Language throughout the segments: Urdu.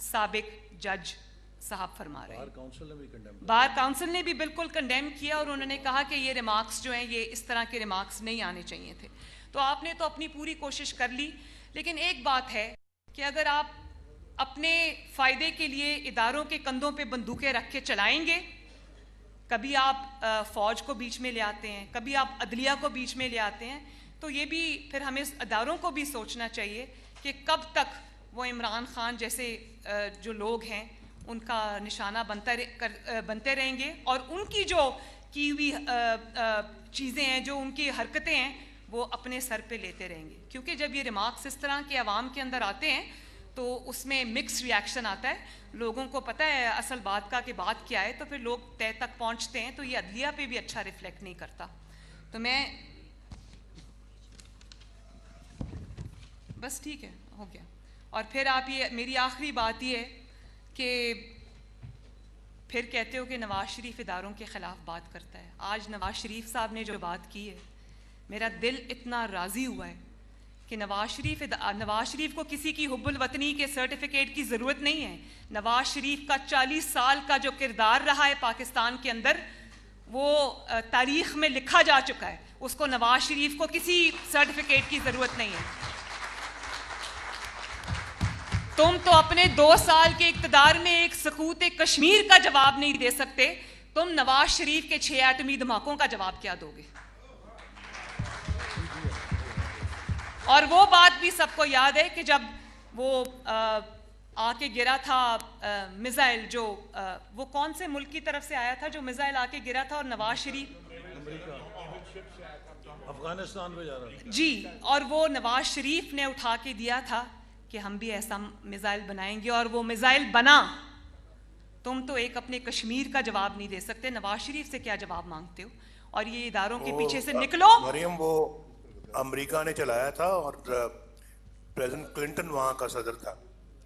سابق جج صاحب فرما رہے ہیں. بار کاؤنسل نے بھی بالکل کنڈیم کیا اور انہوں نے کہا کہ یہ ریمارکس جو ہیں یہ اس طرح کے ریمارکس نہیں آنے چاہیے تھے. تو آپ نے تو اپنی پوری کوشش کر لی، لیکن ایک بات ہے کہ اگر آپ اپنے فائدے کے لیے اداروں کے کندھوں پہ بندوقیں رکھ کے چلائیں گے، کبھی آپ فوج کو بیچ میں لے آتے ہیں، کبھی آپ عدلیہ کو بیچ میں لے آتے ہیں، تو یہ بھی پھر ہمیں اداروں کو بھی سوچنا چاہیے کہ کب تک وہ عمران خان جیسے جو لوگ ہیں ان کا نشانہ بنتے رہیں گے، اور ان کی جو کی ہوئی چیزیں ہیں، جو ان کی حرکتیں ہیں، وہ اپنے سر پہ لیتے رہیں گے. کیونکہ جب یہ ریمارکس اس طرح کے عوام کے اندر آتے ہیں تو اس میں مکس ریاکشن آتا ہے. لوگوں کو پتہ ہے اصل بات کا کہ بات کیا ہے، تو پھر لوگ طے تک پہنچتے ہیں، تو یہ عدلیہ پہ بھی اچھا ریفلیکٹ نہیں کرتا. تو میں بس ٹھیک ہے، ہو گیا. اور پھر آپ یہ میری آخری بات یہ ہے کہ پھر کہتے ہو کہ نواز شریف اداروں کے خلاف بات کرتا ہے. آج نواز شریف صاحب نے جو بات کی ہے، میرا دل اتنا راضی ہوا ہے کہ نواز شریف کو کسی کی حب الوطنی کے سرٹیفکیٹ کی ضرورت نہیں ہے. نواز شریف کا 40 سال کا جو کردار رہا ہے پاکستان کے اندر، وہ تاریخ میں لکھا جا چکا ہے. اس کو نواز شریف کو کسی سرٹیفکیٹ کی ضرورت نہیں ہے. تم تو اپنے 2 سال کے اقتدار میں ایک سقوط کشمیر کا جواب نہیں دے سکتے، تم نواز شریف کے 6 ایٹمی دھماکوں کا جواب کیا دو گے؟ اور وہ بات بھی سب کو یاد ہے کہ جب وہ آ کے گرا تھا میزائل، جو وہ کون سے ملک کی طرف سے آیا تھا جو میزائل آ کے گرا تھا، اور نواز شریف افغانستان میں جا رہا تھا جی، اور وہ نواز شریف نے اٹھا کے دیا تھا کہ ہم بھی ایسا میزائل بنائیں گے، اور وہ میزائل بنا. تم تو ایک اپنے کشمیر کا جواب نہیں دے سکتے، نواز شریف سے کیا جواب مانگتے ہو؟ اور یہ اداروں کے پیچھے سے نکلو. مریم، وہ امریکہ نے چلایا تھا اور پریزیڈنٹ کلنٹن وہاں کا صدر تھا.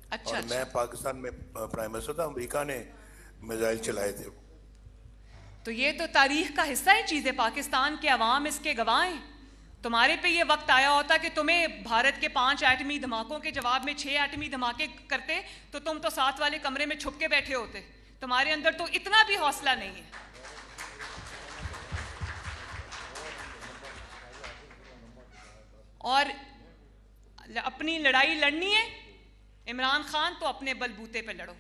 اچھا، اور میں پاکستان میں پرائم منسٹر تھا. امریکہ نے میزائل چلائے تھے. تو یہ تو تاریخ کا حصہ ہے چیزیں، پاکستان کے عوام اس کے گواہ ہیں. تمہارے پہ یہ وقت آیا ہوتا کہ تمہیں بھارت کے 5 ایٹمی دھماکوں کے جواب میں 6 ایٹمی دھماکے کرتے، تو تم تو ساتھ والے کمرے میں چھپ کے بیٹھے ہوتے. تمہارے اندر تو اتنا بھی حوصلہ نہیں ہے. اور اپنی لڑائی لڑنی ہے عمران خان، تو اپنے بلبوتے پہ لڑو،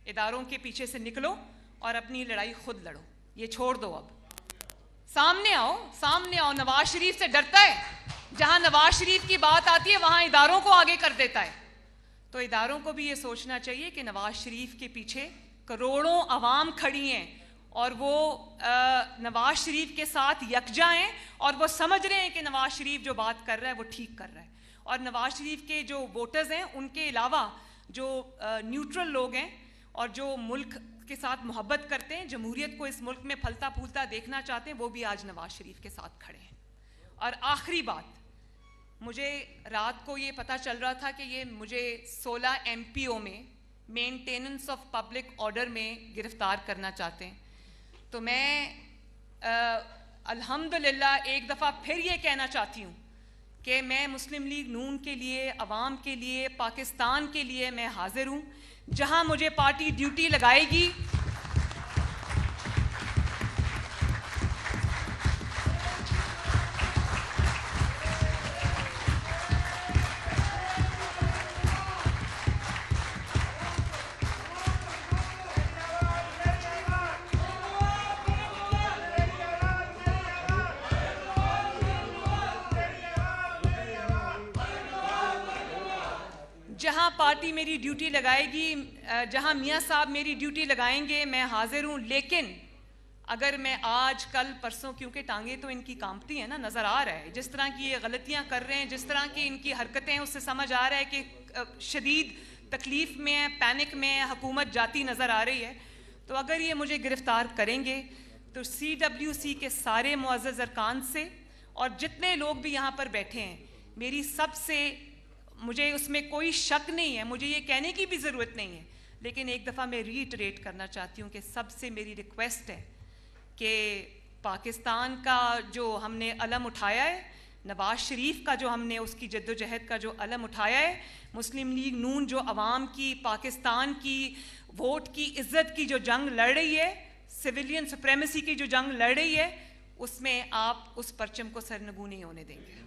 اداروں کے پیچھے سے نکلو اور اپنی لڑائی خود لڑو. یہ چھوڑ دو، اب سامنے آؤ. نواز شریف سے ڈرتا ہے، جہاں نواز شریف کی بات آتی ہے وہاں اداروں کو آگے کر دیتا ہے. تو اداروں کو بھی یہ سوچنا چاہیے کہ نواز شریف کے پیچھے کروڑوں عوام کھڑی ہیں، اور وہ نواز شریف کے ساتھ یکجا ہیں، اور وہ سمجھ رہے ہیں کہ نواز شریف جو بات کر رہا ہے وہ ٹھیک کر رہا ہے. اور نواز شریف کے جو ووٹرز ہیں، ان کے علاوہ جو نیوٹرل لوگ ہیں اور جو ملک کے ساتھ محبت کرتے ہیں، جمہوریت کو اس ملک میں پھلتا پھولتا دیکھنا چاہتے ہیں، وہ بھی آج نواز شریف کے ساتھ کھڑے ہیں. اور آخری بات، مجھے رات کو یہ پتہ چل رہا تھا کہ یہ مجھے 16 MPO میں مینٹیننس آف پبلک آرڈر میں گرفتار کرنا چاہتے ہیں. تو میں الحمدللہ ایک دفعہ پھر یہ کہنا چاہتی ہوں کہ میں مسلم لیگ نون کے لیے، عوام کے لیے، پاکستان کے لیے میں حاضر ہوں. جہاں مجھے پارٹی ڈیوٹی لگائے گی، جہاں پارٹی میری ڈیوٹی لگائے گی، جہاں میاں صاحب میری ڈیوٹی لگائیں گے، میں حاضر ہوں. لیکن اگر میں آج کل پرسوں، کیونکہ ٹانگیں تو ان کی کانپتی ہیں نا، نظر آ رہا ہے جس طرح کی یہ غلطیاں کر رہے ہیں، جس طرح کی ان کی حرکتیں ہیں، اس سے سمجھ آ رہا ہے کہ شدید تکلیف میں ہے، پینک میں ہے، حکومت جاتی نظر آ رہی ہے. تو اگر یہ مجھے گرفتار کریں گے تو CWC کے سارے معزز ارکان سے اور جتنے لوگ بھی یہاں پر بیٹھے ہیں، میری سب سے، مجھے اس میں کوئی شک نہیں ہے، مجھے یہ کہنے کی بھی ضرورت نہیں ہے، لیکن ایک دفعہ میں ریٹریٹ کرنا چاہتی ہوں کہ سب سے میری ریکویسٹ ہے کہ پاکستان کا جو ہم نے علم اٹھایا ہے، نواز شریف کا جو ہم نے اس کی جد و جہد کا جو علم اٹھایا ہے، مسلم لیگ نون جو عوام کی، پاکستان کی ووٹ کی عزت کی جو جنگ لڑ رہی ہے، سویلین سپریمیسی کی جو جنگ لڑ رہی ہے، اس میں آپ اس پرچم کو سرنگوں نہیں ہونے دیں گے.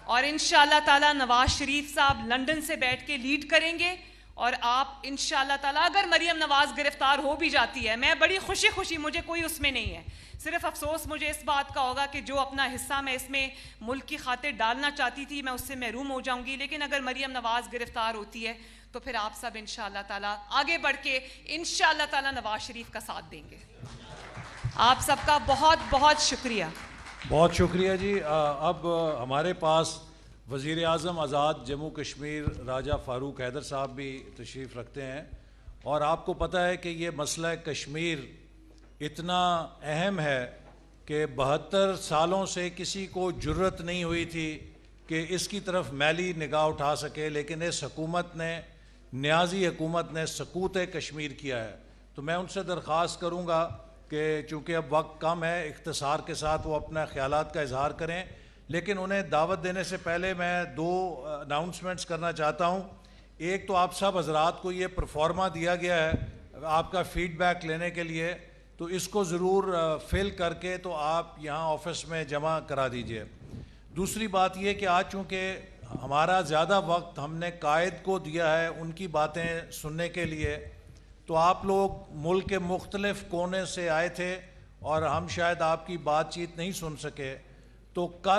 اور انشاءاللہ تعالیٰ نواز شریف صاحب لندن سے بیٹھ کے لیڈ کریں گے، اور آپ انشاءاللہ تعالیٰ اگر مریم نواز گرفتار ہو بھی جاتی ہے، میں بڑی خوشی مجھے کوئی اس میں نہیں ہے، صرف افسوس مجھے اس بات کا ہوگا کہ جو اپنا حصہ میں اس میں ملک کی خاطر ڈالنا چاہتی تھی میں اس سے محروم ہو جاؤں گی. لیکن اگر مریم نواز گرفتار ہوتی ہے تو پھر آپ سب انشاءاللہ تعالیٰ آگے بڑھ کے انشاءاللہ تعالیٰ نواز شریف کا ساتھ دیں گے. آپ سب کا بہت بہت شکریہ. بہت شکریہ جی. اب ہمارے پاس وزیر اعظم آزاد جموں کشمیر راجہ فاروق حیدر صاحب بھی تشریف رکھتے ہیں، اور آپ کو پتہ ہے کہ یہ مسئلہ کشمیر اتنا اہم ہے کہ 72 سالوں سے کسی کو جرت نہیں ہوئی تھی کہ اس کی طرف میلی نگاہ اٹھا سکے، لیکن اس حکومت نے، نیازی حکومت نے سقوط کشمیر کیا ہے. تو میں ان سے درخواست کروں گا کہ چونکہ اب وقت کم ہے، اختصار کے ساتھ وہ اپنا خیالات کا اظہار کریں، لیکن انہیں دعوت دینے سے پہلے میں 2 اناؤنسمنٹس کرنا چاہتا ہوں. ایک تو آپ سب حضرات کو یہ پرفارما دیا گیا ہے آپ کا فیڈ بیک لینے کے لیے، تو اس کو ضرور فل کر کے تو آپ یہاں آفس میں جمع کرا دیجئے. دوسری بات یہ کہ آج چونکہ ہمارا زیادہ وقت ہم نے قائد کو دیا ہے ان کی باتیں سننے کے لیے، تو آپ لوگ ملک کے مختلف کونے سے آئے تھے اور ہم شاید آپ کی بات چیت نہیں سن سکے، تو کل